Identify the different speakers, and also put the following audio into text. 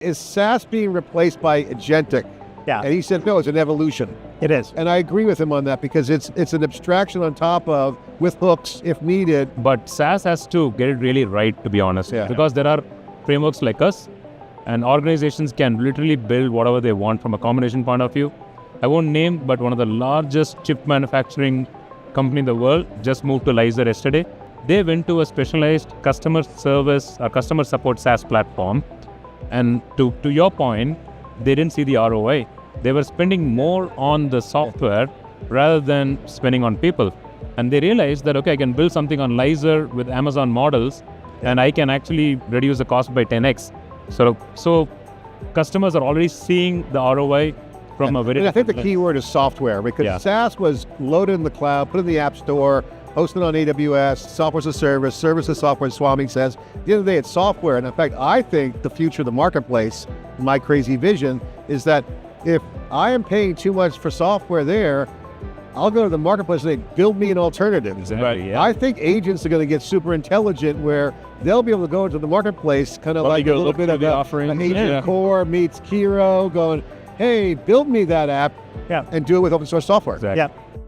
Speaker 1: is SaaS being replaced by Agentic?
Speaker 2: Yeah.
Speaker 1: And he said, no, it's an evolution.
Speaker 2: It is.
Speaker 1: And I agree with him on that because it's an abstraction on top of, with hooks if needed.
Speaker 3: But SaaS has to get it really right, to be honest.
Speaker 1: Yeah.
Speaker 3: Because there are frameworks like us, and organizations can literally build whatever they want from a combination point of view. I won't name, but one of the largest chip manufacturing company in the world just moved to Lyzr yesterday. They went to a specialized customer service or customer support SaaS platform. And to your point, they didn't see the ROI. They were spending more on the software rather than spending on people. And they realized that, okay, I can build something on Lyzr with Amazon models, and I can actually reduce the cost by 10x. So customers are already seeing the ROI from a very...
Speaker 1: And I think the key word is software, because SaaS was loaded in the cloud, put in the app store, hosted on AWS, software as a service, service as software, as Swami says. At the end of the day, it's software. And in fact, I think the future of the marketplace, my crazy vision, is that if I am paying too much for software there, I'll go to the marketplace and say, build me an alternative.
Speaker 3: Exactly, yeah.
Speaker 1: I think agents are going to get super intelligent where they'll be able to go into the marketplace, kind of like a little bit of an agent core meets Kiro, going, hey, build me that app and do it with open source software.
Speaker 3: Exactly.
Speaker 2: Yeah.